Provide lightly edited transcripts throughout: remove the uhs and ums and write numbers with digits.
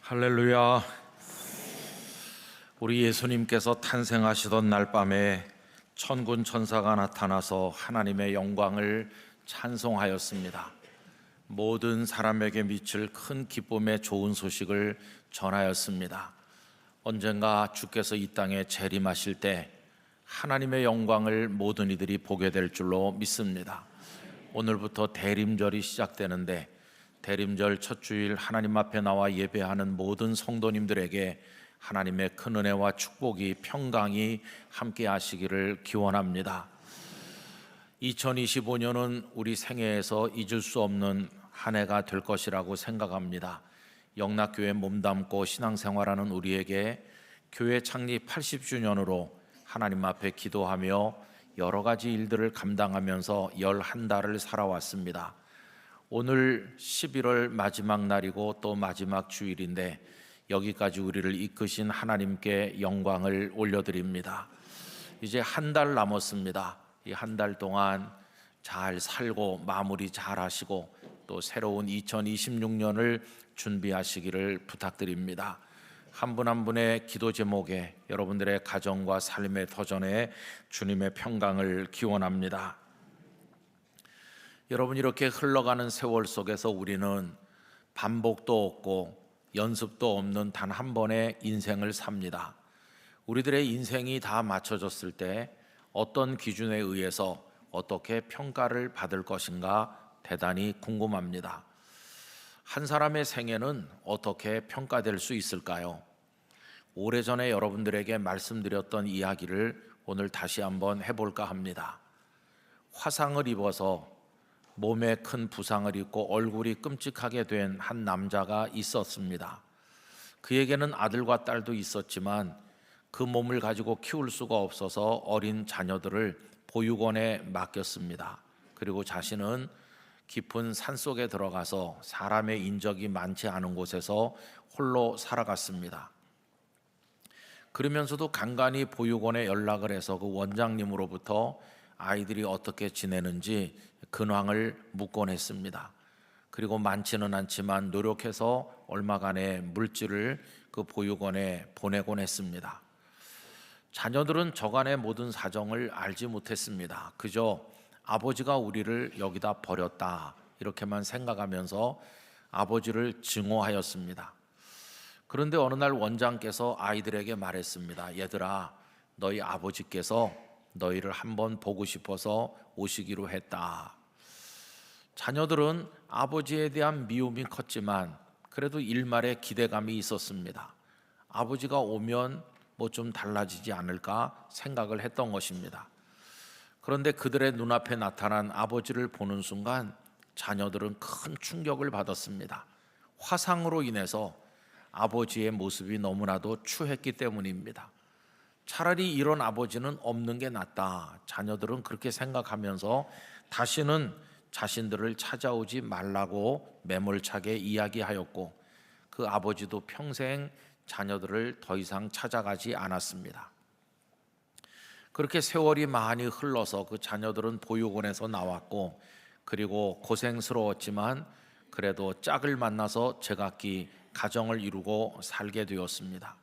할렐루야. 우리 예수님께서 탄생하시던 날 밤에 천군 천사가 나타나서 하나님의 영광을 찬송하였습니다. 모든 사람에게 미칠 큰 기쁨의 좋은 소식을 전하였습니다. 언젠가 주께서 이 땅에 재림하실 때 하나님의 영광을 모든 이들이 보게 될 줄로 믿습니다. 오늘부터 대림절이 시작되는데 대림절 첫 주일 하나님 앞에 나와 예배하는 모든 성도님들에게 하나님의 큰 은혜와 축복이 평강이 함께 하시기를 기원합니다. 2025년은 우리 생애에서 잊을 수 없는 한 해가 될 것이라고 생각합니다. 영락교회 몸담고 신앙생활하는 우리에게 교회 창립 80주년으로 하나님 앞에 기도하며 여러 가지 일들을 감당하면서 11달을 살아왔습니다. 오늘 11월 마지막 날이고 또 마지막 주일인데 여기까지 우리를 이끄신 하나님께 영광을 올려드립니다. 이제 한 달 남았습니다. 이 한 달 동안 잘 살고 마무리 잘 하시고 또 새로운 2026년을 준비하시기를 부탁드립니다. 한 분 한 분의 기도 제목에 여러분들의 가정과 삶의 터전에 주님의 평강을 기원합니다. 여러분, 이렇게 흘러가는 세월 속에서 우리는 반복도 없고 연습도 없는 단 한 번의 인생을 삽니다. 우리들의 인생이 다 맞춰졌을 때 어떤 기준에 의해서 어떻게 평가를 받을 것인가 대단히 궁금합니다. 한 사람의 생애는 어떻게 평가될 수 있을까요? 오래전에 여러분들에게 말씀드렸던 이야기를 오늘 다시 한번 해볼까 합니다. 화상을 입어서 몸에 큰 부상을 입고 얼굴이 끔찍하게 된 한 남자가 있었습니다. 그에게는 아들과 딸도 있었지만 그 몸을 가지고 키울 수가 없어서 어린 자녀들을 보육원에 맡겼습니다. 그리고 자신은 깊은 산속에 들어가서 사람의 인적이 많지 않은 곳에서 홀로 살아갔습니다. 그러면서도 간간히 보육원에 연락을 해서 그 원장님으로부터 아이들이 어떻게 지내는지 근황을 묻곤 했습니다. 그리고 많지는 않지만 노력해서 얼마간의 물질을 그 보육원에 보내곤 했습니다. 자녀들은 저간의 모든 사정을 알지 못했습니다. 그저 아버지가 우리를 여기다 버렸다 이렇게만 생각하면서 아버지를 증오하였습니다. 그런데 어느 날 원장께서 아이들에게 말했습니다. 얘들아, 너희 아버지께서 너희를 한번 보고 싶어서 오시기로 했다. 자녀들은 아버지에 대한 미움이 컸지만 그래도 일말의 기대감이 있었습니다. 아버지가 오면 뭐 좀 달라지지 않을까 생각을 했던 것입니다. 그런데 그들의 눈앞에 나타난 아버지를 보는 순간 자녀들은 큰 충격을 받았습니다. 화상으로 인해서 아버지의 모습이 너무나도 추했기 때문입니다. 차라리 이런 아버지는 없는 게 낫다. 자녀들은 그렇게 생각하면서 다시는 자신들을 찾아오지 말라고 매몰차게 이야기하였고 그 아버지도 평생 자녀들을 더 이상 찾아가지 않았습니다. 그렇게 세월이 많이 흘러서 그 자녀들은 보육원에서 나왔고 그리고 고생스러웠지만 그래도 짝을 만나서 제각기 가정을 이루고 살게 되었습니다.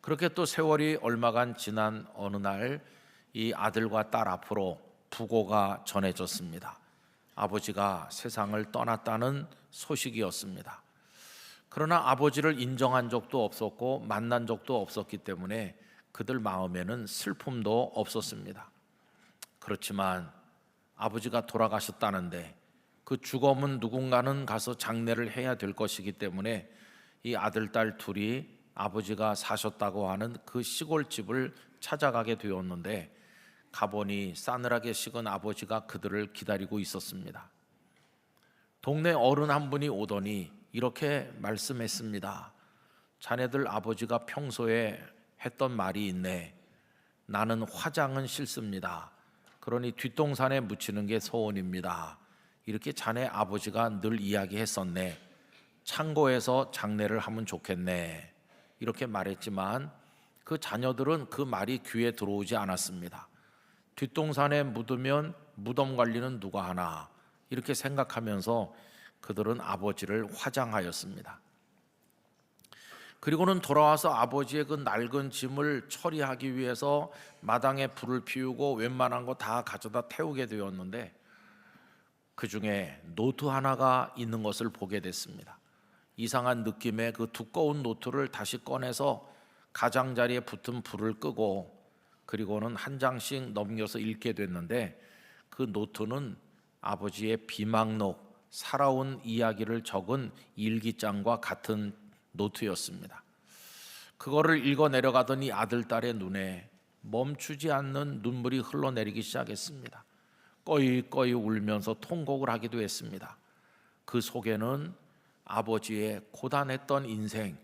그렇게 또 세월이 얼마간 지난 어느 날 이 아들과 딸 앞으로 부고가 전해졌습니다. 아버지가 세상을 떠났다는 소식이었습니다. 그러나 아버지를 인정한 적도 없었고 만난 적도 없었기 때문에 그들 마음에는 슬픔도 없었습니다. 그렇지만 아버지가 돌아가셨다는데 그 죽음은 누군가는 가서 장례를 해야 될 것이기 때문에 이 아들, 딸 둘이 아버지가 사셨다고 하는 그 시골집을 찾아가게 되었는데 가보니 싸늘하게 식은 아버지가 그들을 기다리고 있었습니다. 동네 어른 한 분이 오더니 이렇게 말씀했습니다. 자네들 아버지가 평소에 했던 말이 있네. 나는 화장은 싫습니다. 그러니 뒷동산에 묻히는 게 소원입니다. 이렇게 자네 아버지가 늘 이야기했었네. 창고에서 장례를 하면 좋겠네. 이렇게 말했지만 그 자녀들은 그 말이 귀에 들어오지 않았습니다. 뒷동산에 묻으면 무덤 관리는 누가 하나 이렇게 생각하면서 그들은 아버지를 화장하였습니다. 그리고는 돌아와서 아버지의 그 낡은 짐을 처리하기 위해서 마당에 불을 피우고 웬만한 거 다 가져다 태우게 되었는데, 그 중에 노트 하나가 있는 것을 보게 됐습니다. 이상한 느낌의 그 두꺼운 노트를 다시 꺼내서 가장자리에 붙은 불을 끄고 그리고는 한 장씩 넘겨서 읽게 됐는데, 그 노트는 아버지의 비망록, 살아온 이야기를 적은 일기장과 같은 노트였습니다. 그거를 읽어 내려가더니 아들딸의 눈에 멈추지 않는 눈물이 흘러내리기 시작했습니다. 꺼이꺼이 울면서 통곡을 하기도 했습니다. 그 속에는 아버지의 고단했던 인생,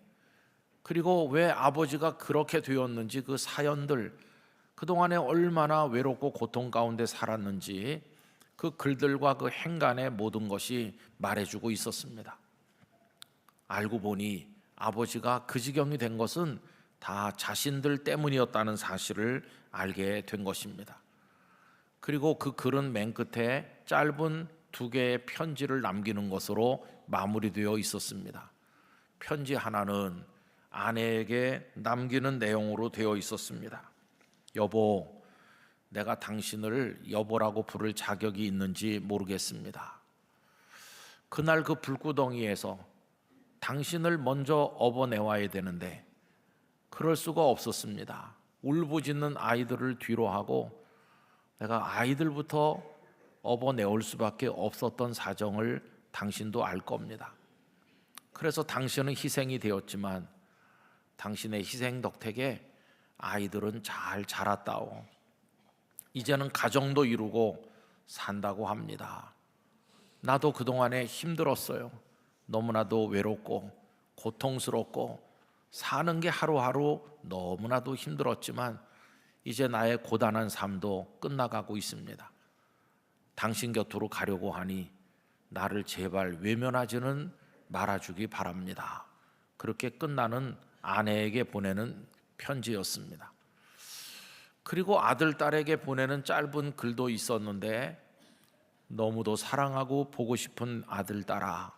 그리고 왜 아버지가 그렇게 되었는지 그 사연들, 그동안에 얼마나 외롭고 고통 가운데 살았는지 그 글들과 그 행간의 모든 것이 말해주고 있었습니다. 알고 보니 아버지가 그 지경이 된 것은 다 자신들 때문이었다는 사실을 알게 된 것입니다. 그리고 그 글은 맨 끝에 짧은 2개의 편지를 남기는 것으로 마무리되어 있었습니다. 편지 하나는 아내에게 남기는 내용으로 되어 있었습니다. 여보, 내가 당신을 여보라고 부를 자격이 있는지 모르겠습니다. 그날 그 불구덩이에서 당신을 먼저 업어내와야 되는데 그럴 수가 없었습니다. 울부짖는 아이들을 뒤로 하고 내가 아이들부터 업어내올 수밖에 없었던 사정을 당신도 알 겁니다. 그래서 당신은 희생이 되었지만 당신의 희생 덕택에 아이들은 잘 자랐다오. 이제는 가정도 이루고 산다고 합니다. 나도 그동안에 힘들었어요. 너무나도 외롭고 고통스럽고 사는 게 하루하루 너무나도 힘들었지만 이제 나의 고단한 삶도 끝나가고 있습니다. 당신 곁으로 가려고 하니 나를 제발 외면하지는 말아주기 바랍니다. 그렇게 끝나는 아내에게 보내는 편지였습니다. 그리고 아들, 딸에게 보내는 짧은 글도 있었는데, 너무도 사랑하고 보고 싶은 아들, 딸아,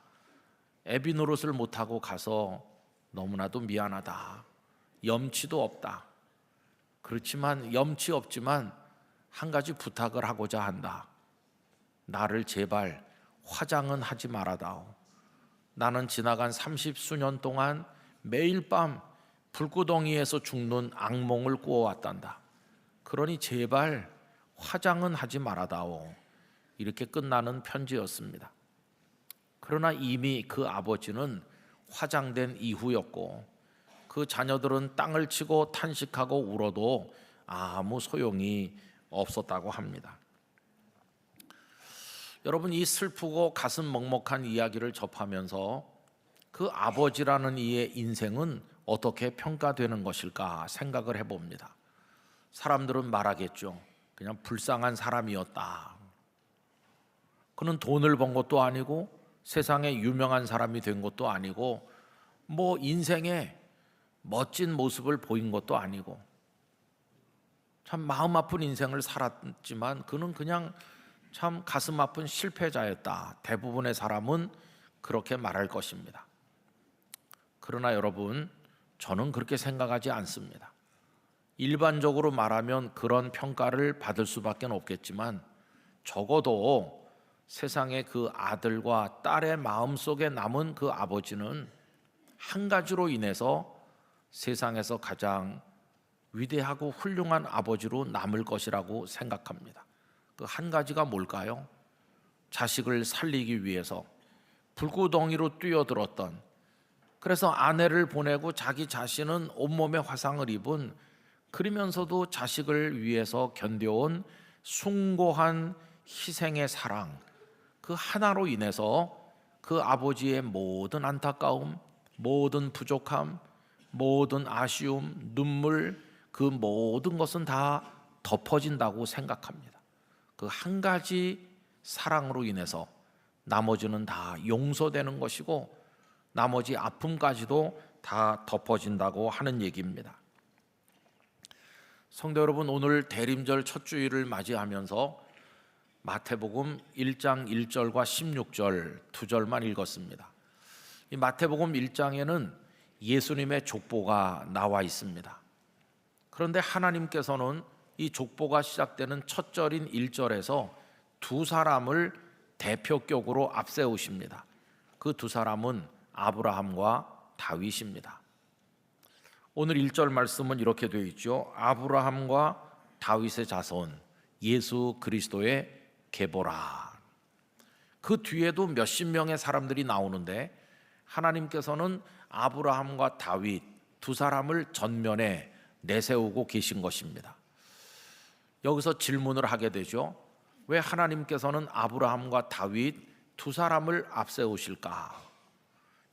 애비 노릇을 못하고 가서 너무나도 미안하다. 염치도 없다. 그렇지만 염치 없지만 한 가지 부탁을 하고자 한다. 나를 제발 화장은 하지 말아다오. 나는 지나간 30수년 동안 매일 밤 불구덩이에서 죽는 악몽을 꾸어왔단다. 그러니 제발 화장은 하지 말아다오. 이렇게 끝나는 편지였습니다. 그러나 이미 그 아버지는 화장된 이후였고 그 자녀들은 땅을 치고 탄식하고 울어도 아무 소용이 없었다고 합니다. 여러분, 이 슬프고 가슴 먹먹한 이야기를 접하면서 그 아버지라는 이의 인생은 어떻게 평가되는 것일까 생각을 해봅니다. 사람들은 말하겠죠. 그냥 불쌍한 사람이었다. 그는 돈을 번 것도 아니고 세상에 유명한 사람이 된 것도 아니고 뭐 인생에 멋진 모습을 보인 것도 아니고 참 마음 아픈 인생을 살았지만 그는 그냥 참 가슴 아픈 실패자였다. 대부분의 사람은 그렇게 말할 것입니다. 그러나 여러분, 저는 그렇게 생각하지 않습니다. 일반적으로 말하면 그런 평가를 받을 수밖에 없겠지만 적어도 세상의 그 아들과 딸의 마음속에 남은 그 아버지는 한 가지로 인해서 세상에서 가장 위대하고 훌륭한 아버지로 남을 것이라고 생각합니다. 그 한 가지가 뭘까요? 자식을 살리기 위해서 불구덩이로 뛰어들었던, 그래서 아내를 보내고 자기 자신은 온몸에 화상을 입은, 그러면서도 자식을 위해서 견뎌온 숭고한 희생의 사랑, 그 하나로 인해서 그 아버지의 모든 안타까움, 모든 부족함, 모든 아쉬움, 눈물, 그 모든 것은 다 덮어진다고 생각합니다. 그 한 가지 사랑으로 인해서 나머지는 다 용서되는 것이고 나머지 아픔까지도 다 덮어진다고 하는 얘기입니다. 성도 여러분, 오늘 대림절 첫 주일을 맞이하면서 마태복음 1장 1절과 16절 두 절만 읽었습니다. 이 마태복음 1장에는 예수님의 족보가 나와 있습니다. 그런데 하나님께서는 이 족보가 시작되는 첫 절인 1절에서 두 사람을 대표격으로 앞세우십니다. 그 두 사람은 아브라함과 다윗입니다. 오늘 1절 말씀은 이렇게 되어 있죠. 아브라함과 다윗의 자손 예수 그리스도의 계보라. 그 뒤에도 몇십 명의 사람들이 나오는데 하나님께서는 아브라함과 다윗 두 사람을 전면에 내세우고 계신 것입니다. 여기서 질문을 하게 되죠. 왜 하나님께서는 아브라함과 다윗 두 사람을 앞세우실까?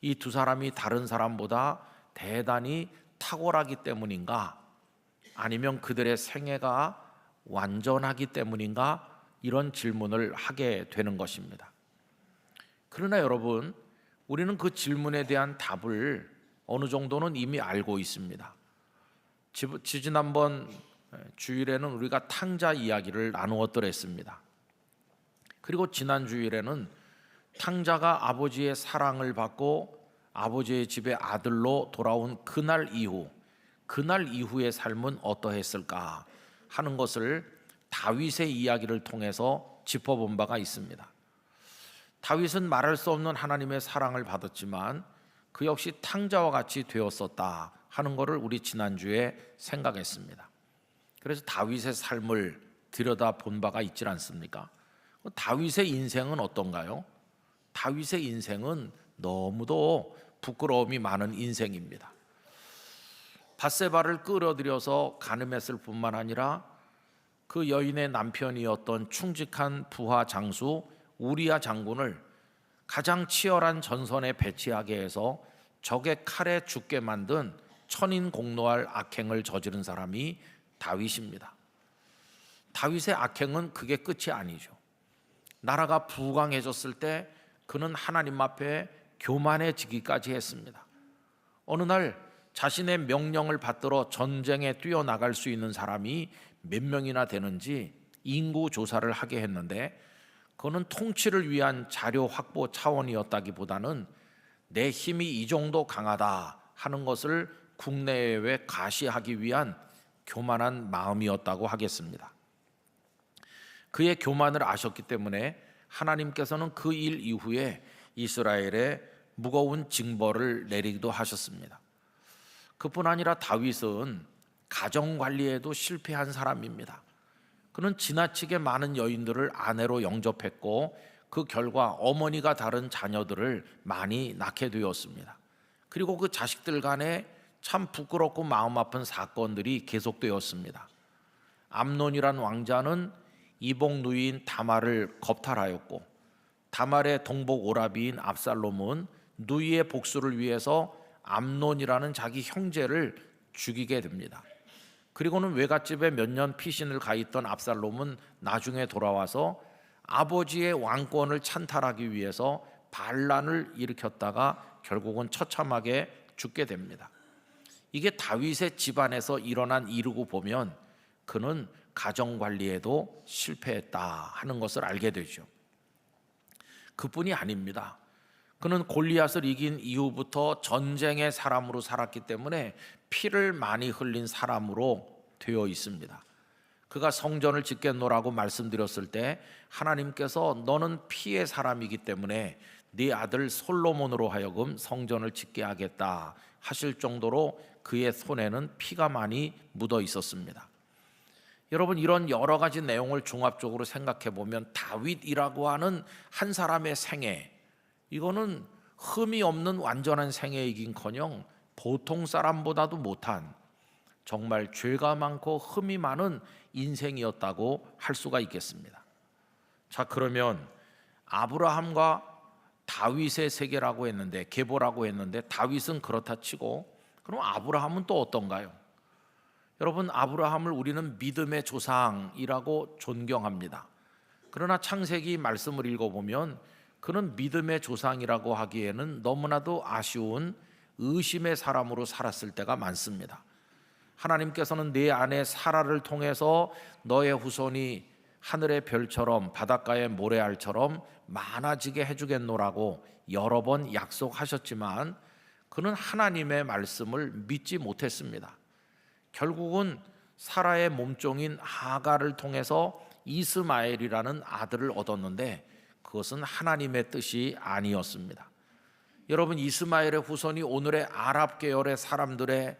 이 두 사람이 다른 사람보다 대단히 탁월하기 때문인가? 아니면 그들의 생애가 완전하기 때문인가? 이런 질문을 하게 되는 것입니다. 그러나 여러분, 우리는 그 질문에 대한 답을 어느 정도는 이미 알고 있습니다. 지난번 주일에는 우리가 탕자 이야기를 나누었더랬습니다. 그리고 지난 주일에는 탕자가 아버지의 사랑을 받고 아버지의 집에 아들로 돌아온 그날 이후의 삶은 어떠했을까 하는 것을 다윗의 이야기를 통해서 짚어본 바가 있습니다. 다윗은 말할 수 없는 하나님의 사랑을 받았지만 그 역시 탕자와 같이 되었었다 하는 것을 우리 지난주에 생각했습니다. 그래서 다윗의 삶을 들여다본 바가 있지 않습니까? 다윗의 인생은 어떤가요? 다윗의 인생은 너무도 부끄러움이 많은 인생입니다. 밧세바를 끌어들여서 간음했을 뿐만 아니라 그 여인의 남편이었던 충직한 부하 장수 우리야 장군을 가장 치열한 전선에 배치하게 해서 적의 칼에 죽게 만든 천인공노할 악행을 저지른 사람이 다윗입니다. 다윗의 악행은 그게 끝이 아니죠. 나라가 부강해졌을 때 그는 하나님 앞에 교만해지기까지 했습니다. 어느 날 자신의 명령을 받들어 전쟁에 뛰어나갈 수 있는 사람이 몇 명이나 되는지 인구 조사를 하게 했는데 그거는 통치를 위한 자료 확보 차원이었다기보다는 내 힘이 이 정도 강하다 하는 것을 국내외에 가시하기 위한 교만한 마음이었다고 하겠습니다. 그의 교만을 아셨기 때문에 하나님께서는 그 일 이후에 이스라엘에 무거운 징벌을 내리기도 하셨습니다. 그뿐 아니라 다윗은 가정관리에도 실패한 사람입니다. 그는 지나치게 많은 여인들을 아내로 영접했고 그 결과 어머니가 다른 자녀들을 많이 낳게 되었습니다. 그리고 그 자식들 간에 참 부끄럽고 마음 아픈 사건들이 계속되었습니다. 암논이란 왕자는 이복 누이인 다말을 겁탈하였고 다말의 동복 오라비인 압살롬은 누이의 복수를 위해서 암논이라는 자기 형제를 죽이게 됩니다. 그리고는 외갓집에 몇 년 피신을 가 있던 압살롬은 나중에 돌아와서 아버지의 왕권을 찬탈하기 위해서 반란을 일으켰다가 결국은 처참하게 죽게 됩니다. 이게 다윗의 집안에서 일어난 일이고 보면 그는 가정관리에도 실패했다 하는 것을 알게 되죠. 그뿐이 아닙니다. 그는 골리앗을 이긴 이후부터 전쟁의 사람으로 살았기 때문에 피를 많이 흘린 사람으로 되어 있습니다. 그가 성전을 짓겠노라고 말씀드렸을 때 하나님께서 너는 피의 사람이기 때문에 네 아들 솔로몬으로 하여금 성전을 짓게 하겠다 하실 정도로 그의 손에는 피가 많이 묻어 있었습니다. 여러분, 이런 여러 가지 내용을 종합적으로 생각해 보면 다윗이라고 하는 한 사람의 생애, 이거는 흠이 없는 완전한 생애이긴커녕 보통 사람보다도 못한 정말 죄가 많고 흠이 많은 인생이었다고 할 수가 있겠습니다. 자, 그러면 아브라함과 다윗의 세계라고 했는데, 계보라고 했는데 다윗은 그렇다 치고 그럼 아브라함은 또 어떤가요? 여러분, 아브라함을 우리는 믿음의 조상이라고 존경합니다. 그러나 창세기 말씀을 읽어보면 그는 믿음의 조상이라고 하기에는 너무나도 아쉬운 의심의 사람으로 살았을 때가 많습니다. 하나님께서는 내 아내 사라를 통해서 너의 후손이 하늘의 별처럼 바닷가의 모래알처럼 많아지게 해주겠노라고 여러 번 약속하셨지만 그는 하나님의 말씀을 믿지 못했습니다. 결국은 사라의 몸종인 하갈을 통해서 이스마엘이라는 아들을 얻었는데 그것은 하나님의 뜻이 아니었습니다. 여러분, 이스마엘의 후손이 오늘의 아랍 계열의 사람들의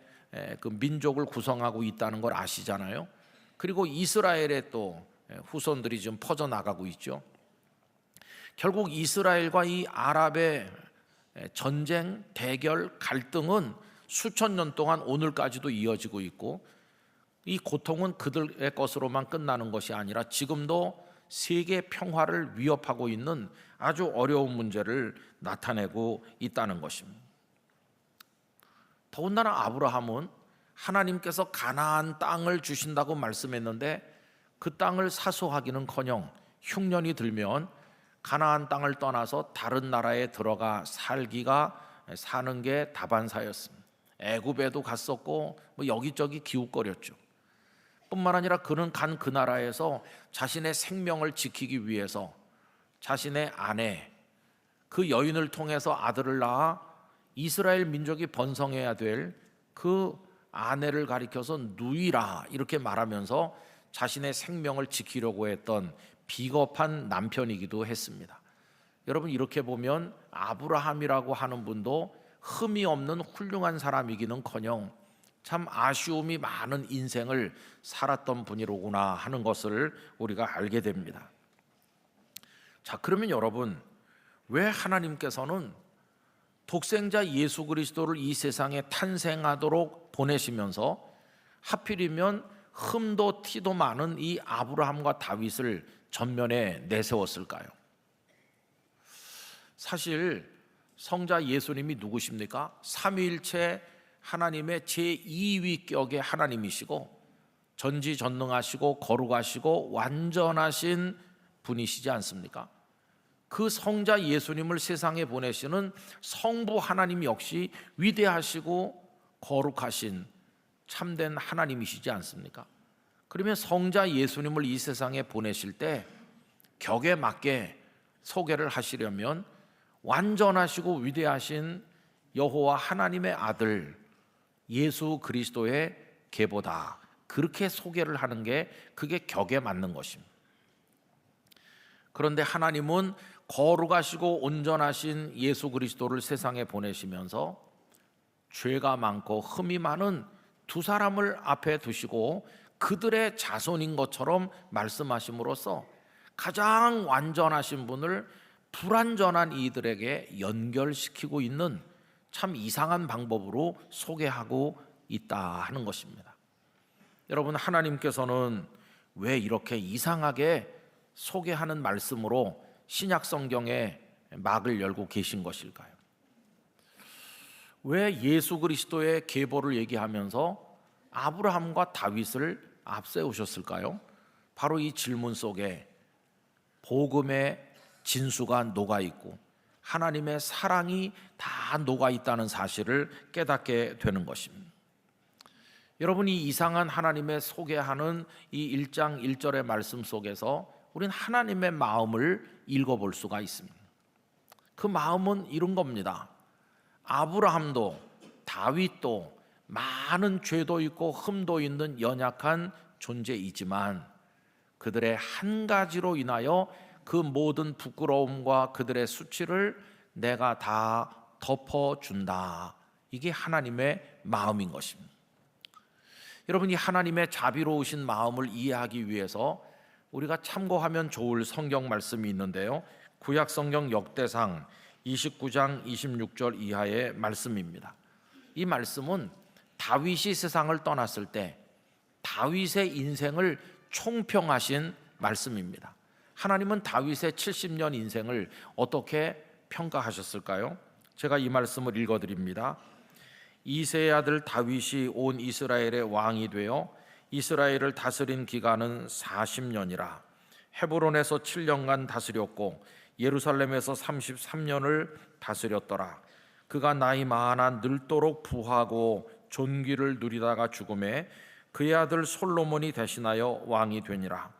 그 민족을 구성하고 있다는 걸 아시잖아요. 그리고 이스라엘의 또 후손들이 지금 퍼져나가고 있죠. 결국 이스라엘과 이 아랍의 전쟁, 대결, 갈등은 수천 년 동안 오늘까지도 이어지고 있고, 이 고통은 그들의 것으로만 끝나는 것이 아니라 지금도 세계 평화를 위협하고 있는 아주 어려운 문제를 나타내고 있다는 것입니다. 더군다나 아브라함은 하나님께서 가나안 땅을 주신다고 말씀했는데 그 땅을 사수하기는커녕 흉년이 들면 가나안 땅을 떠나서 다른 나라에 들어가 사는 게 다반사였습니다. 애굽에도 갔었고 여기저기 기웃거렸죠. 뿐만 아니라 그는 간 그 나라에서 자신의 생명을 지키기 위해서 자신의 아내, 그 여인을 통해서 아들을 낳아 이스라엘 민족이 번성해야 될 그 아내를 가리켜서 누이라 이렇게 말하면서 자신의 생명을 지키려고 했던 비겁한 남편이기도 했습니다. 여러분, 이렇게 보면 아브라함이라고 하는 분도 흠이 없는 훌륭한 사람이기는커녕 참 아쉬움이 많은 인생을 살았던 분이로구나 하는 것을 우리가 알게 됩니다. 자, 그러면 여러분, 왜 하나님께서는 독생자 예수 그리스도를 이 세상에 탄생하도록 보내시면서 하필이면 흠도 티도 많은 이 아브라함과 다윗을 전면에 내세웠을까요? 사실 성자 예수님이 누구십니까? 삼위일체 하나님의 제2위격의 하나님이시고 전지전능하시고 거룩하시고 완전하신 분이시지 않습니까? 그 성자 예수님을 세상에 보내시는 성부 하나님 역시 위대하시고 거룩하신 참된 하나님이시지 않습니까? 그러면 성자 예수님을 이 세상에 보내실 때 격에 맞게 소개를 하시려면 완전하시고 위대하신 여호와 하나님의 아들 예수 그리스도의 계보다, 그렇게 소개를 하는 게 그게 격에 맞는 것입니다. 그런데 하나님은 거룩하시고 온전하신 예수 그리스도를 세상에 보내시면서 죄가 많고 흠이 많은 두 사람을 앞에 두시고 그들의 자손인 것처럼 말씀하심으로써 가장 완전하신 분을 불완전한 이들에게 연결시키고 있는 참 이상한 방법으로 소개하고 있다 하는 것입니다. 여러분, 하나님께서는 왜 이렇게 이상하게 소개하는 말씀으로 신약 성경에 막을 열고 계신 것일까요? 왜 예수 그리스도의 계보를 얘기하면서 아브라함과 다윗을 앞세우셨을까요? 바로 이 질문 속에 복음의 진수가 녹아 있고 하나님의 사랑이 다 녹아 있다는 사실을 깨닫게 되는 것입니다. 여러분이 이상한 하나님의 소개하는 이 1장 1절의 말씀 속에서 우리는 하나님의 마음을 읽어볼 수가 있습니다. 그 마음은 이런 겁니다. 아브라함도 다윗도 많은 죄도 있고 흠도 있는 연약한 존재이지만 그들의 한 가지로 인하여 그 모든 부끄러움과 그들의 수치를 내가 다 덮어준다. 이게 하나님의 마음인 것입니다. 여러분이 하나님의 자비로우신 마음을 이해하기 위해서 우리가 참고하면 좋을 성경 말씀이 있는데요, 구약 성경 역대상 29장 26절 이하의 말씀입니다. 이 말씀은 다윗이 세상을 떠났을 때 다윗의 인생을 총평하신 말씀입니다. 하나님은 다윗의 70년 인생을 어떻게 평가하셨을까요? 제가 이 말씀을 읽어드립니다. 이새의 아들 다윗이 온 이스라엘의 왕이 되어 이스라엘을 다스린 기간은 40년이라. 헤브론에서 7년간 다스렸고 예루살렘에서 33년을 다스렸더라. 그가 나이 많아 늙도록 부하고 존귀를 누리다가 죽음에 그의 아들 솔로몬이 대신하여 왕이 되니라.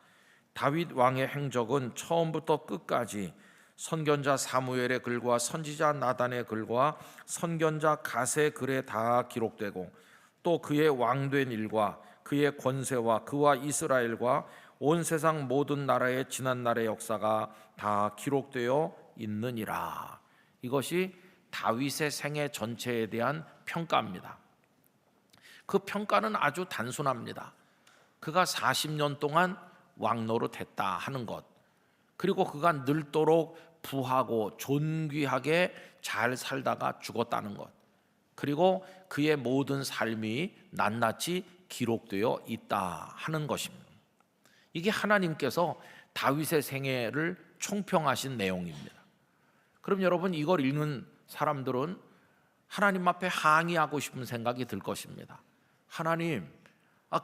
다윗 왕의 행적은 처음부터 끝까지 선견자 사무엘의 글과 선지자 나단의 글과 선견자 갓의 글에 다 기록되고 또 그의 왕된 일과 그의 권세와 그와 이스라엘과 온 세상 모든 나라의 지난 날의 역사가 다 기록되어 있느니라. 이것이 다윗의 생애 전체에 대한 평가입니다. 그 평가는 아주 단순합니다. 그가 40년 동안 왕노릇했다 하는 것, 그리고 그가 늙도록 부하고 존귀하게 잘 살다가 죽었다는 것, 그리고 그의 모든 삶이 낱낱이 기록되어 있다 하는 것입니다. 이게 하나님께서 다윗의 생애를 총평하신 내용입니다. 그럼 여러분, 이걸 읽는 사람들은 하나님 앞에 항의하고 싶은 생각이 들 것입니다. 하나님,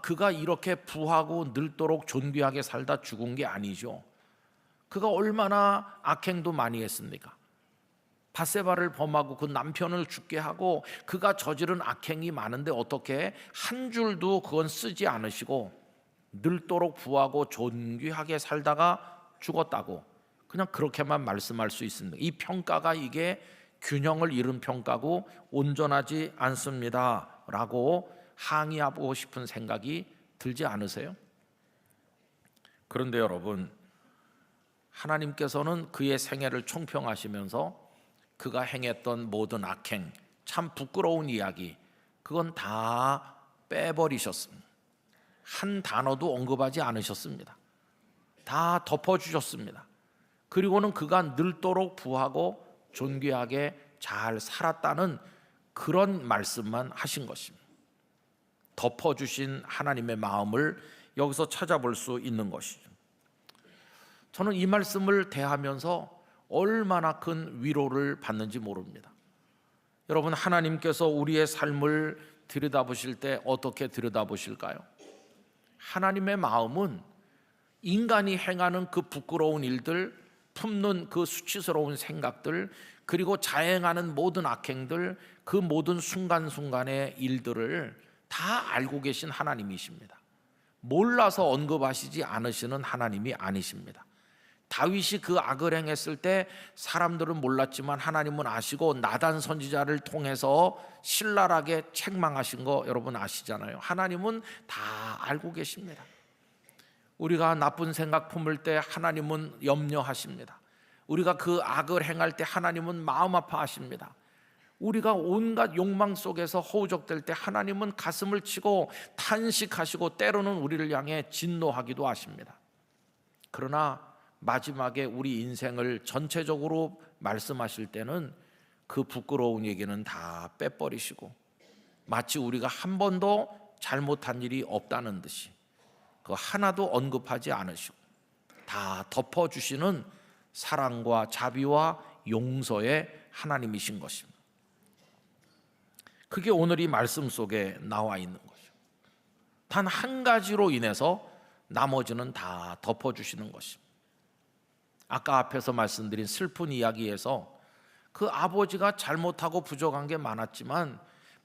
그가 이렇게 부하고 늙도록 존귀하게 살다 죽은 게 아니죠. 그가 얼마나 악행도 많이 했습니까? 밧세바를 범하고 그 남편을 죽게 하고 그가 저지른 악행이 많은데 어떻게 한 줄도 그건 쓰지 않으시고 늙도록 부하고 존귀하게 살다가 죽었다고 그냥 그렇게만 말씀할 수 있습니다. 이 평가가 이게 균형을 잃은 평가고 온전하지 않습니다 라고 항의하고 싶은 생각이 들지 않으세요? 그런데 여러분, 하나님께서는 그의 생애를 총평하시면서 그가 행했던 모든 악행, 참 부끄러운 이야기, 그건 다 빼버리셨습니다. 한 단어도 언급하지 않으셨습니다. 다 덮어주셨습니다. 그리고는 그가 늙도록 부하고 존귀하게 잘 살았다는 그런 말씀만 하신 것입니다. 덮어주신 하나님의 마음을 여기서 찾아볼 수 있는 것이죠. 저는 이 말씀을 대하면서 얼마나 큰 위로를 받는지 모릅니다. 여러분, 하나님께서 우리의 삶을 들여다보실 때 어떻게 들여다보실까요? 하나님의 마음은 인간이 행하는 그 부끄러운 일들, 품는 그 수치스러운 생각들, 그리고 자행하는 모든 악행들, 그 모든 순간순간의 일들을 다 알고 계신 하나님이십니다. 몰라서 언급하시지 않으시는 하나님이 아니십니다. 다윗이 그 악을 행했을 때 사람들은 몰랐지만 하나님은 아시고 나단 선지자를 통해서 신랄하게 책망하신 거 여러분 아시잖아요. 하나님은 다 알고 계십니다. 우리가 나쁜 생각 품을 때 하나님은 염려하십니다. 우리가 그 악을 행할 때 하나님은 마음 아파하십니다. 우리가 온갖 욕망 속에서 허우적될 때 하나님은 가슴을 치고 탄식하시고 때로는 우리를 향해 진노하기도 하십니다. 그러나 마지막에 우리 인생을 전체적으로 말씀하실 때는 그 부끄러운 얘기는 다 빼버리시고 마치 우리가 한 번도 잘못한 일이 없다는 듯이 그 하나도 언급하지 않으시고 다 덮어주시는 사랑과 자비와 용서의 하나님이신 것입니다. 그게 오늘 이 말씀 속에 나와 있는 거죠. 단 한 가지로 인해서 나머지는 다 덮어주시는 것입니다. 아까 앞에서 말씀드린 슬픈 이야기에서 그 아버지가 잘못하고 부족한 게 많았지만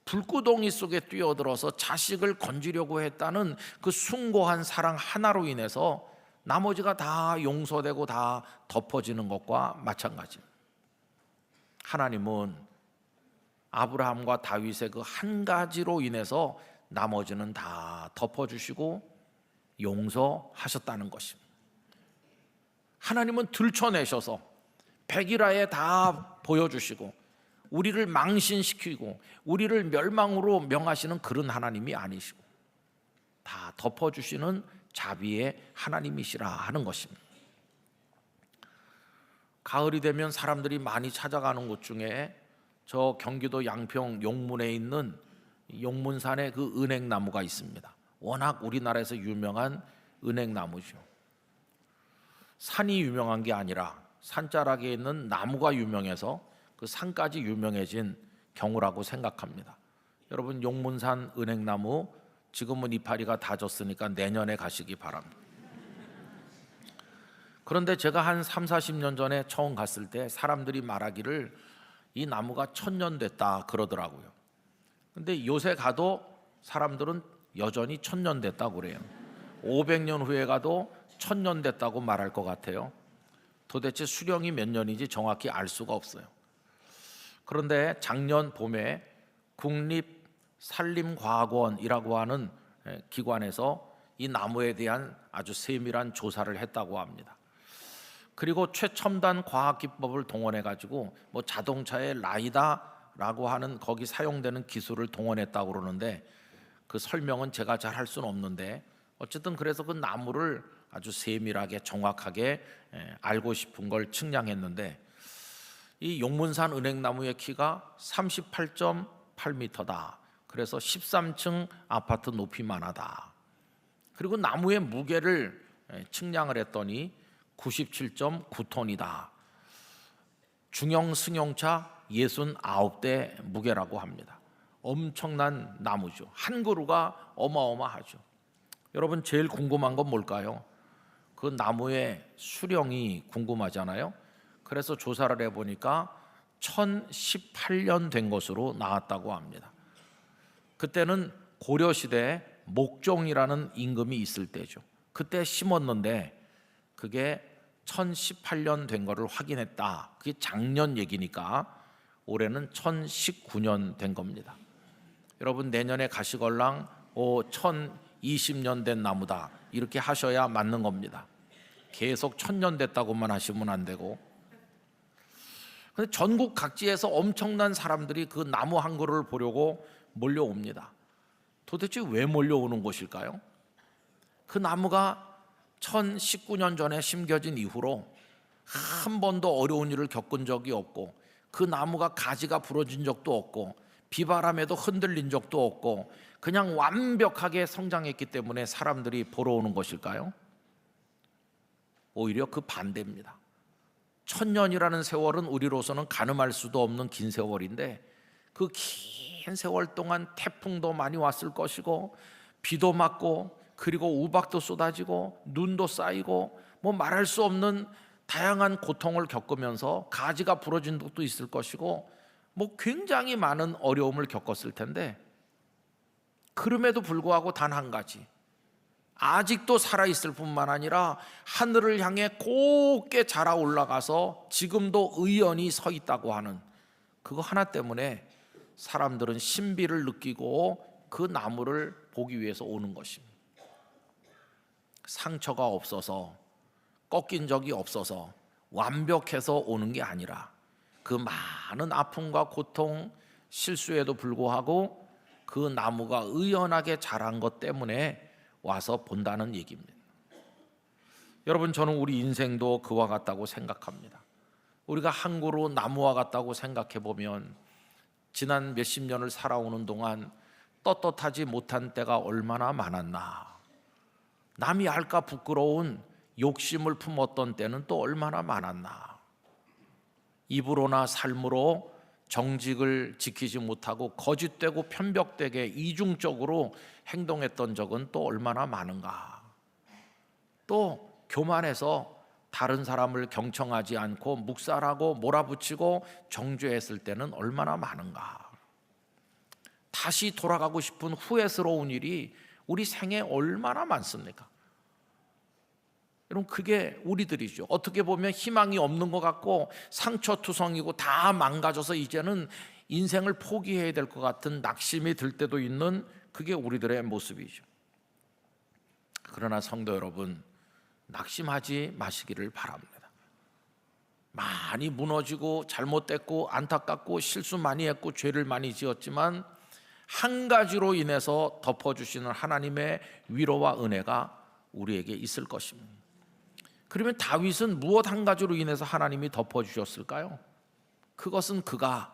불구덩이 속에 뛰어들어서 자식을 건지려고 했다는 그 숭고한 사랑 하나로 인해서 나머지가 다 용서되고 다 덮어지는 것과 마찬가지입니다. 하나님은 아브라함과 다윗의 그 한 가지로 인해서 나머지는 다 덮어주시고 용서하셨다는 것입니다. 하나님은 들춰내셔서 백일하에 다 보여주시고 우리를 망신시키고 우리를 멸망으로 명하시는 그런 하나님이 아니시고 다 덮어주시는 자비의 하나님이시라 하는 것입니다. 가을이 되면 사람들이 많이 찾아가는 곳 중에 저 경기도 양평 용문에 있는 용문산에 그 은행나무가 있습니다. 워낙 우리나라에서 유명한 은행나무죠. 산이 유명한 게 아니라 산자락에 있는 나무가 유명해서 그 산까지 유명해진 경우라고 생각합니다. 여러분, 용문산 은행나무 지금은 이파리가 다 졌으니까 내년에 가시기 바랍니다. 그런데 제가 한 3, 40년 전에 처음 갔을 때 사람들이 말하기를 이 나무가 1000년 됐다 그러더라고요. 근데 요새 가도 사람들은 여전히 1000년 됐다고 그래요. 500년 후에 가도 1000년 됐다고 말할 것 같아요. 도대체 수령이 몇 년인지 정확히 알 수가 없어요. 그런데 작년 봄에 국립산림과학원이라고 하는 기관에서 이 나무에 대한 아주 세밀한 조사를 했다고 합니다. 그리고 최첨단 과학 기법을 동원해 가지고 뭐 자동차의 라이다라고 하는 거기 사용되는 기술을 동원했다고 그러는데 그 설명은 제가 잘 할 수는 없는데 어쨌든 그래서 그 나무를 아주 세밀하게 정확하게 알고 싶은 걸 측량했는데 이 용문산 은행나무의 키가 38.8m다. 그래서 13층 아파트 높이만 하다. 그리고 나무의 무게를 측량을 했더니 97.9톤이다. 중형 승용차 69대 무게라고 합니다. 엄청난 나무죠. 한 그루가 어마어마하죠. 여러분 제일 궁금한 건 뭘까요? 그 나무의 수령이 궁금하잖아요. 그래서 조사를 해보니까 1018년 된 것으로 나왔다고 합니다. 그때는 고려시대 목종이라는 임금이 있을 때죠. 그때 심었는데 그게 1018년 된 거를 확인했다. 그게 작년 얘기니까 올해는 1019년 된 겁니다. 여러분 내년에 가시걸랑 1020년 된 나무다 이렇게 하셔야 맞는 겁니다. 계속 1000년 됐다고만 하시면 안 되고. 근데 전국 각지에서 엄청난 사람들이 그 나무 한 그루를 보려고 몰려옵니다. 도대체 왜 몰려오는 것일까요? 그 나무가 1019년 전에 심겨진 이후로 한 번도 어려운 일을 겪은 적이 없고 그 나무가 가지가 부러진 적도 없고 비바람에도 흔들린 적도 없고 그냥 완벽하게 성장했기 때문에 사람들이 보러 오는 것일까요? 오히려 그 반대입니다. 1000년이라는 세월은 우리로서는 가늠할 수도 없는 긴 세월인데 그 긴 세월 동안 태풍도 많이 왔을 것이고 비도 맞고 그리고 우박도 쏟아지고 눈도 쌓이고 뭐 말할 수 없는 다양한 고통을 겪으면서 가지가 부러진 적도 있을 것이고 뭐 굉장히 많은 어려움을 겪었을 텐데 그럼에도 불구하고 단 한 가지 아직도 살아있을 뿐만 아니라 하늘을 향해 곱게 자라 올라가서 지금도 의연히 서 있다고 하는 그거 하나 때문에 사람들은 신비를 느끼고 그 나무를 보기 위해서 오는 것입니다. 상처가 없어서 꺾인 적이 없어서 완벽해서 오는 게 아니라 그 많은 아픔과 고통 실수에도 불구하고 그 나무가 의연하게 자란 것 때문에 와서 본다는 얘기입니다. 여러분 저는 우리 인생도 그와 같다고 생각합니다. 우리가 한 그루 나무와 같다고 생각해 보면 지난 몇십 년을 살아오는 동안 떳떳하지 못한 때가 얼마나 많았나. 남이 알까 부끄러운 욕심을 품었던 때는 또 얼마나 많았나. 입으로나 삶으로 정직을 지키지 못하고 거짓되고 편벽되게 이중적으로 행동했던 적은 또 얼마나 많은가. 또 교만해서 다른 사람을 경청하지 않고 묵살하고 몰아붙이고 정죄했을 때는 얼마나 많은가. 다시 돌아가고 싶은 후회스러운 일이 우리 생에 얼마나 많습니까? 여러분 그게 우리들이죠. 어떻게 보면 희망이 없는 것 같고 상처투성이고 다 망가져서 이제는 인생을 포기해야 될 것 같은 낙심이 들 때도 있는 그게 우리들의 모습이죠. 그러나 성도 여러분 낙심하지 마시기를 바랍니다. 많이 무너지고 잘못됐고 안타깝고 실수 많이 했고 죄를 많이 지었지만 한 가지로 인해서 덮어주시는 하나님의 위로와 은혜가 우리에게 있을 것입니다. 그러면 다윗은 무엇 한 가지로 인해서 하나님이 덮어주셨을까요? 그것은 그가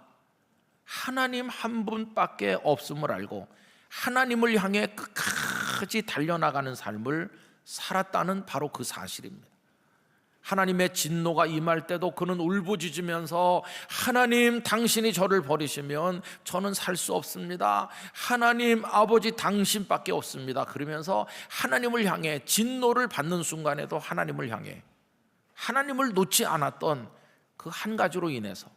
하나님 한 분밖에 없음을 알고 하나님을 향해 끝까지 달려나가는 삶을 살았다는 바로 그 사실입니다. 하나님의 진노가 임할 때도 그는 울부짖으면서 하나님 당신이 저를 버리시면 저는 살 수 없습니다. 하나님 아버지 당신밖에 없습니다. 그러면서 하나님을 향해 진노를 받는 순간에도 하나님을 향해 하나님을 놓지 않았던 그 한 가지로 인해서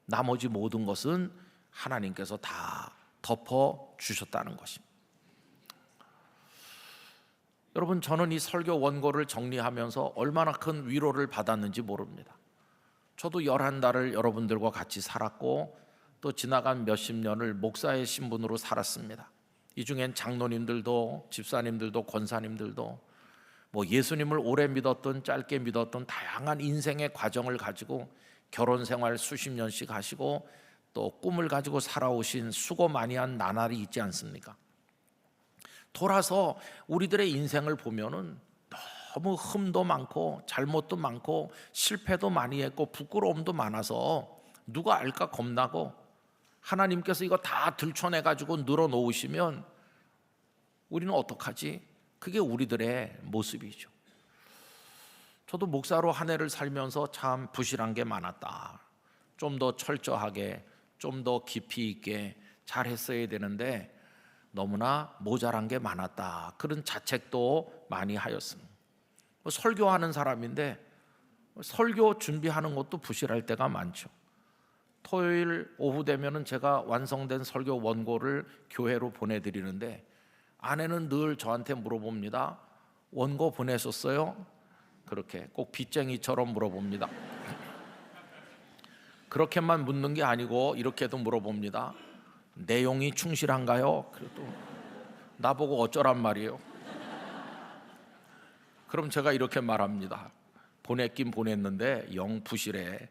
나머지 모든 것은 하나님께서 다 덮어주셨다는 것입니다. 여러분, 저는 이 설교 원고를 정리하면서 얼마나 큰 위로를 받았는지 모릅니다. 저도 11달을 여러분들과 같이 살았고 또 지나간 몇십 년을 목사의 신분으로 살았습니다. 이 중엔 장로님들도 집사님들도 권사님들도 뭐 예수님을 오래 믿었던 짧게 믿었던 다양한 인생의 과정을 가지고 결혼 생활 수십 년씩 하시고 또 꿈을 가지고 살아오신 수고 많이 한 나날이 있지 않습니까? 돌아서 우리들의 인생을 보면은 너무 흠도 많고 잘못도 많고 실패도 많이 했고 부끄러움도 많아서 누가 알까 겁나고 하나님께서 이거 다 들춰내 가지고 늘어놓으시면 우리는 어떡하지? 그게 우리들의 모습이죠. 저도 목사로 한 해를 살면서 참 부실한 게 많았다. 좀 더 철저하게, 좀 더 깊이 있게 잘했어야 되는데 너무나 모자란 게 많았다. 그런 자책도 많이 하였습니다. 설교하는 사람인데 설교 준비하는 것도 부실할 때가 많죠. 토요일 오후 되면은 제가 완성된 설교 원고를 교회로 보내드리는데 아내는 늘 저한테 물어봅니다. 원고 보내셨어요? 그렇게 꼭 빚쟁이처럼 물어봅니다. 그렇게만 묻는 게 아니고 이렇게도 물어봅니다. 내용이 충실한가요? 그래도 나보고 어쩌란 말이에요. 그럼 제가 이렇게 말합니다. 보냈긴 보냈는데 영 부실해.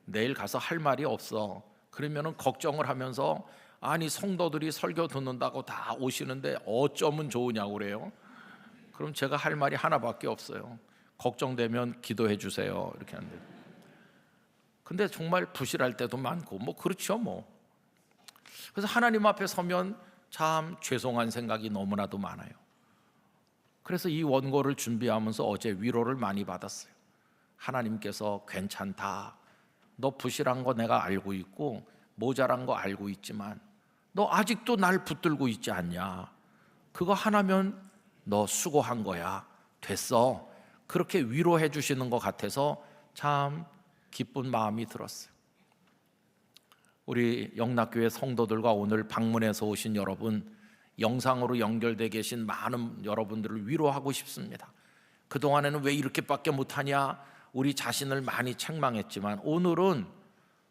내일 가서 할 말이 없어. 그러면은 걱정을 하면서 아니 성도들이 설교 듣는다고 다 오시는데 어쩌면 좋으냐고 그래요. 그럼 제가 할 말이 하나밖에 없어요. 걱정되면 기도해 주세요. 이렇게 하는데. 근데 정말 부실할 때도 많고 뭐 그렇죠 뭐. 그래서 하나님 앞에 서면 참 죄송한 생각이 너무나도 많아요. 그래서 이 원고를 준비하면서 어제 위로를 많이 받았어요. 하나님께서 괜찮다. 너 부실한 거 내가 알고 있고 모자란 거 알고 있지만 너 아직도 날 붙들고 있지 않냐. 그거 하나면 너 수고한 거야. 됐어. 그렇게 위로해 주시는 것 같아서 참 기쁜 마음이 들었어요. 우리 영락교회 성도들과 오늘 방문해서 오신 여러분, 영상으로 연결되어 계신 많은 여러분들을 위로하고 싶습니다. 그동안에는 왜 이렇게밖에 못하냐 우리 자신을 많이 책망했지만 오늘은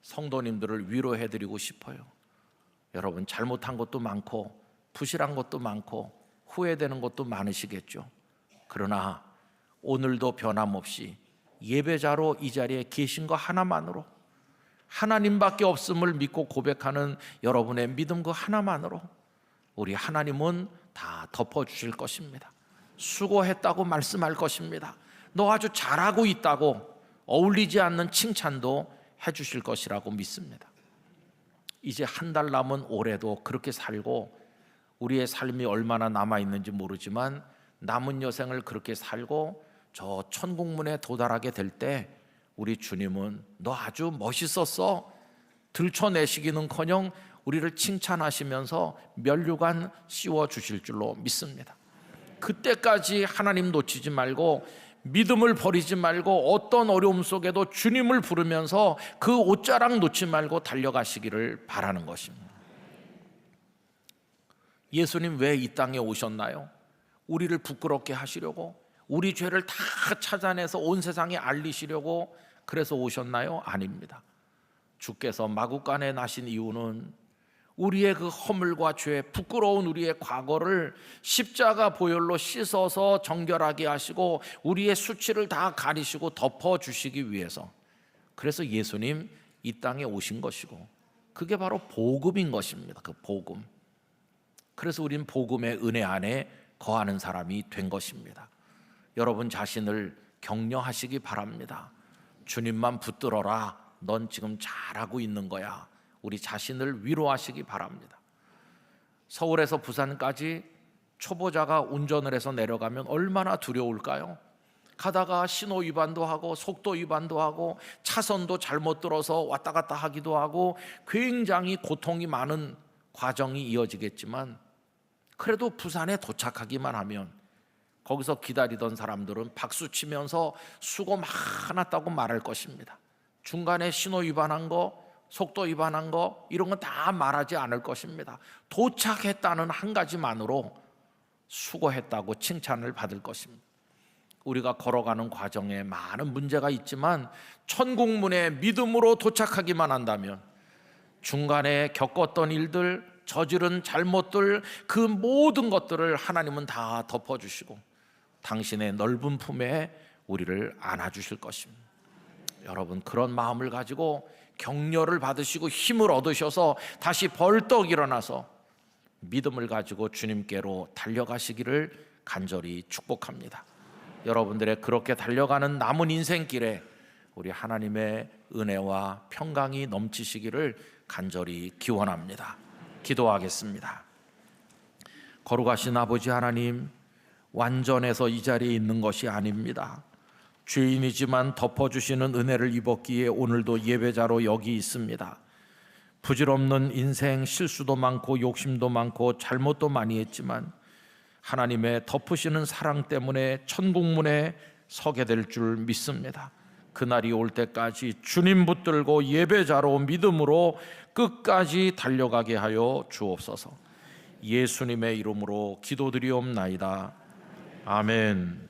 성도님들을 위로해드리고 싶어요. 여러분 잘못한 것도 많고 부실한 것도 많고 후회되는 것도 많으시겠죠. 그러나 오늘도 변함없이 예배자로 이 자리에 계신 거 하나만으로 하나님밖에 없음을 믿고 고백하는 여러분의 믿음 그 하나만으로 우리 하나님은 다 덮어주실 것입니다. 수고했다고 말씀할 것입니다. 너 아주 잘하고 있다고 어울리지 않는 칭찬도 해주실 것이라고 믿습니다. 이제 한 달 남은 올해도 그렇게 살고 우리의 삶이 얼마나 남아있는지 모르지만 남은 여생을 그렇게 살고 저 천국문에 도달하게 될 때 우리 주님은 너 아주 멋있었어 들춰내시기는커녕 우리를 칭찬하시면서 면류관 씌워주실 줄로 믿습니다. 그때까지 하나님 놓치지 말고 믿음을 버리지 말고 어떤 어려움 속에도 주님을 부르면서 그 옷자락 놓지 말고 달려가시기를 바라는 것입니다. 예수님 왜 이 땅에 오셨나요? 우리를 부끄럽게 하시려고, 우리 죄를 다 찾아내서 온 세상에 알리시려고 그래서 오셨나요? 아닙니다. 주께서 마구간에 나신 이유는 우리의 그 허물과 죄, 부끄러운 우리의 과거를 십자가 보혈로 씻어서 정결하게 하시고 우리의 수치를 다 가리시고 덮어주시기 위해서, 그래서 예수님 이 땅에 오신 것이고 그게 바로 복음인 것입니다. 그 복음. 그래서 우린 복음의 은혜 안에 거하는 사람이 된 것입니다. 여러분 자신을 격려하시기 바랍니다. 주님만 붙들어라. 넌 지금 잘하고 있는 거야. 우리 자신을 위로하시기 바랍니다. 서울에서 부산까지 초보자가 운전을 해서 내려가면 얼마나 두려울까요? 가다가 신호 위반도 하고 속도 위반도 하고 차선도 잘못 들어서 왔다 갔다 하기도 하고 굉장히 고통이 많은 과정이 이어지겠지만 그래도 부산에 도착하기만 하면 거기서 기다리던 사람들은 박수치면서 수고 많았다고 말할 것입니다. 중간에 신호 위반한 거, 속도 위반한 거 이런 건 다 말하지 않을 것입니다. 도착했다는 한 가지만으로 수고했다고 칭찬을 받을 것입니다. 우리가 걸어가는 과정에 많은 문제가 있지만 천국문에 믿음으로 도착하기만 한다면 중간에 겪었던 일들, 저지른 잘못들, 그 모든 것들을 하나님은 다 덮어주시고 당신의 넓은 품에 우리를 안아주실 것입니다. 여러분, 그런 마음을 가지고 격려를 받으시고 힘을 얻으셔서 다시 벌떡 일어나서 믿음을 가지고 주님께로 달려가시기를 간절히 축복합니다. 여러분들의 그렇게 달려가는 남은 인생길에 우리 하나님의 은혜와 평강이 넘치시기를 간절히 기원합니다. 기도하겠습니다. 거룩하신 아버지 하나님, 완전해서 이 자리에 있는 것이 아닙니다. 죄인이지만 덮어주시는 은혜를 입었기에 오늘도 예배자로 여기 있습니다. 부질없는 인생, 실수도 많고 욕심도 많고 잘못도 많이 했지만 하나님의 덮으시는 사랑 때문에 천국문에 서게 될 줄 믿습니다. 그날이 올 때까지 주님 붙들고 예배자로 믿음으로 끝까지 달려가게 하여 주옵소서. 예수님의 이름으로 기도드리옵나이다. 아멘.